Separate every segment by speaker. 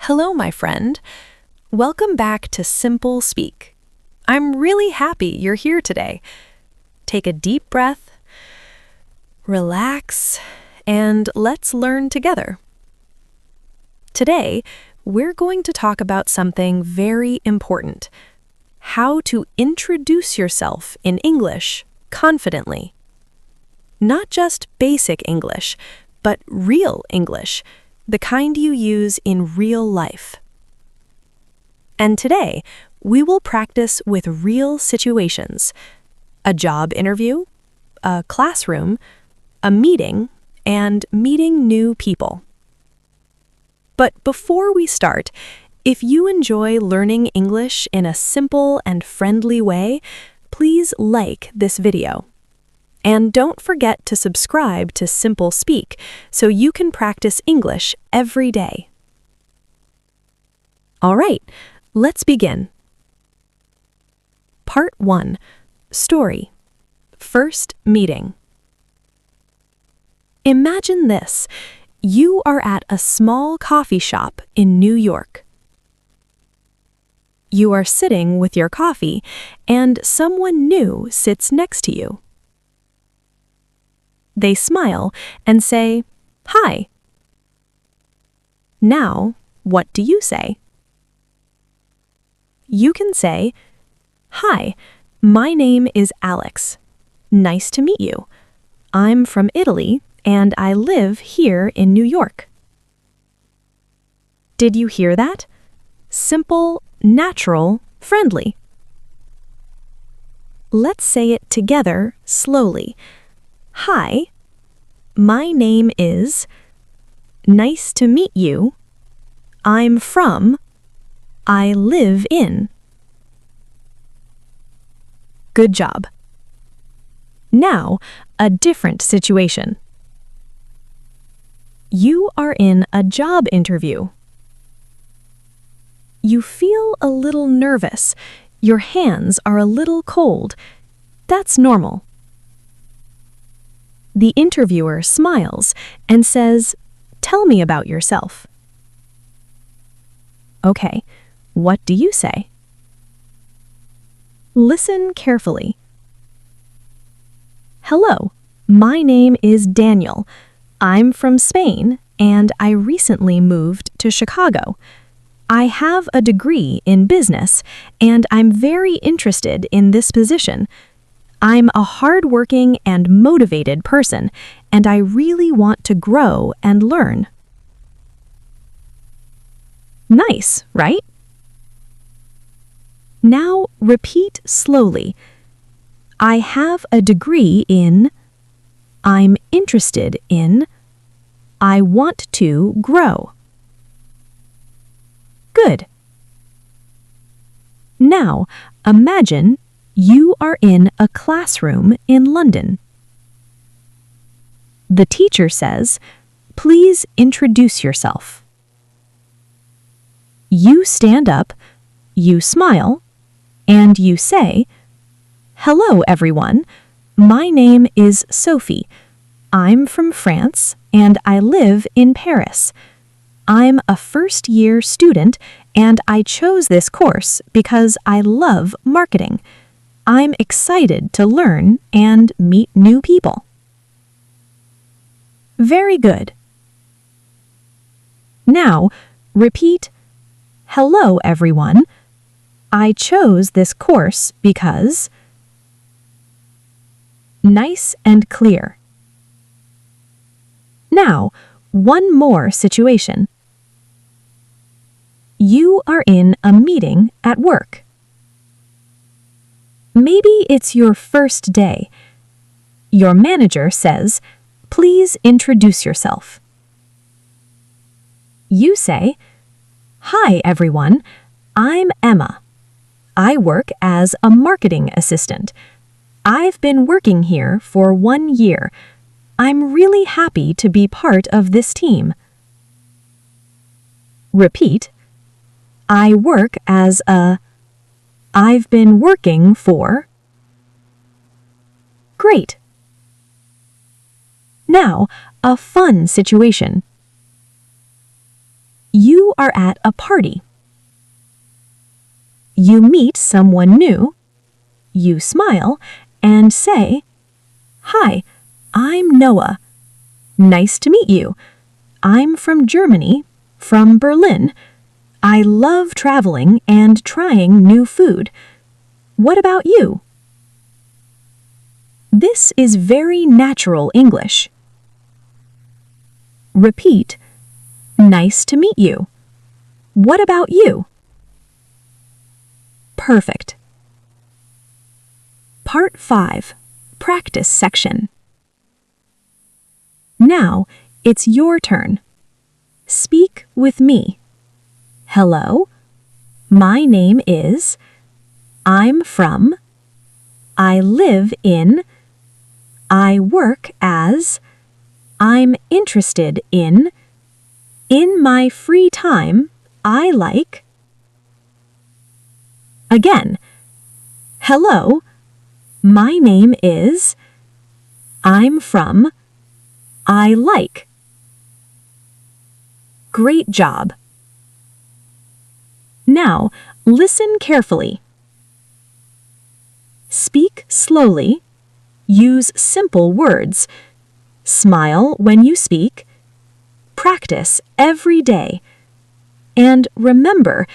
Speaker 1: Hello, my friend. Welcome back to Simple Speak. I'm really happy you're here today. Take a deep breath, relax, and let's learn together. Today, we're going to talk about something very important: how to introduce yourself in English confidently. Not just basic English, but real English, the kind you use in real life. And today, we will practice with real situations: a job interview, a classroom, a meeting, and meeting new people. But before we start, if you enjoy learning English in a simple and friendly way, please like this video. And don't forget to subscribe to Simple Speak so you can practice English every day. All right, let's begin. Part 1. Story. First meeting. Imagine this. You are at a small coffee shop in New York. You are sitting with your coffee, and someone new sits next to you. They smile and say, "Hi." Now, what do you say? You can say, "Hi, my name is Alex. Nice to meet you. I'm from Italy and I live here in New York." Did you hear that? Simple, natural, friendly. Let's say it together slowly. Hi, my name is, nice to meet you, I'm from, I live in. Good job. Now, a different situation. You are in a job interview. You feel a little nervous. Your hands are a little cold. That's normal. The interviewer smiles and says, "Tell me about yourself." Okay, what do you say? Listen carefully. "Hello, my name is Daniel. I'm from Spain and I recently moved to Chicago. I have a degree in business and I'm very interested in this position. I'm a hardworking and motivated person, and I really want to grow and learn." Nice, right? Now repeat slowly. I have a degree in, I'm interested in, I want to grow. Good. Now imagine you are in a classroom in London. The teacher says, "Please introduce yourself." You stand up, you smile, and you say, "Hello, everyone. My name is Sophie. I'm from France and I live in Paris. I'm a first-year student and I chose this course because I love marketing. I'm excited to learn and meet new people." Very good. Now, repeat, "Hello, everyone. I chose this course because..." Nice and clear. Now, one more situation. You are in a meeting at work. Maybe it's your first day. Your manager says, "Please introduce yourself." You say, "Hi, everyone. I'm Emma. I work as a marketing assistant. I've been working here for 1 year. I'm really happy to be part of this team." Repeat, I work as a, I've been working for. Great. Now, a fun situation. You are at a party. You meet someone new. You smile and say, "Hi, I'm Noah. Nice to meet you. I'm from Germany, from Berlin. I love traveling and trying new food. What about you?" This is very natural English. Repeat, "Nice to meet you. What about you?" Perfect. Part 5, Practice section. Now, it's your turn. Speak with me. Hello, my name is, I'm from, I live in, I work as, I'm interested in my free time, I like. Again, hello, my name is, I'm from, I like. Great job. Now, listen carefully. Speak slowly. Use simple words. Smile when you speak. Practice every day. And remember,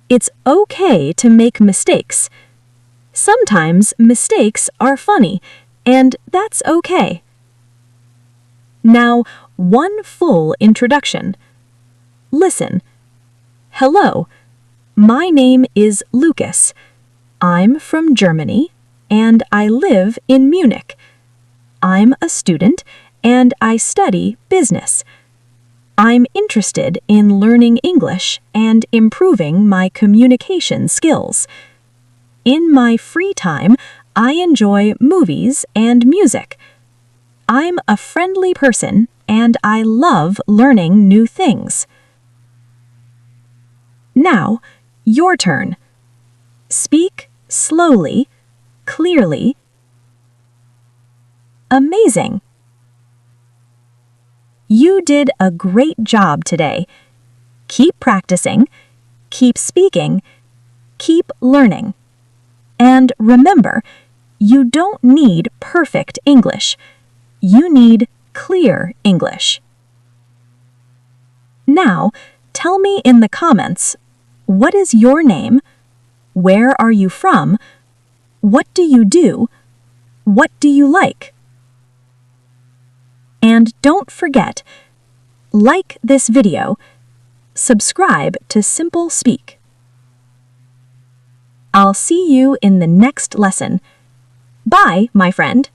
Speaker 1: it's okay to make mistakes. Sometimes mistakes are funny, and that's okay. Now, one full introduction. Listen. Hello, my name is Lucas. I'm from Germany, and I live in Munich. I'm a student, and I study business. I'm interested in learning English and improving my communication skills. In my free time, I enjoy movies and music. I'm a friendly person, and I love learning new things. Now, your turn. Speak slowly, clearly. Amazing! You did a great job today. Keep practicing, keep speaking, keep learning. And remember, you don't need perfect English. You need clear English. Now, tell me in the comments, what is your name? Where are you from? What do you do? What do you like? And don't forget, like this video, subscribe to Simple Speak. I'll see you in the next lesson. Bye, my friend.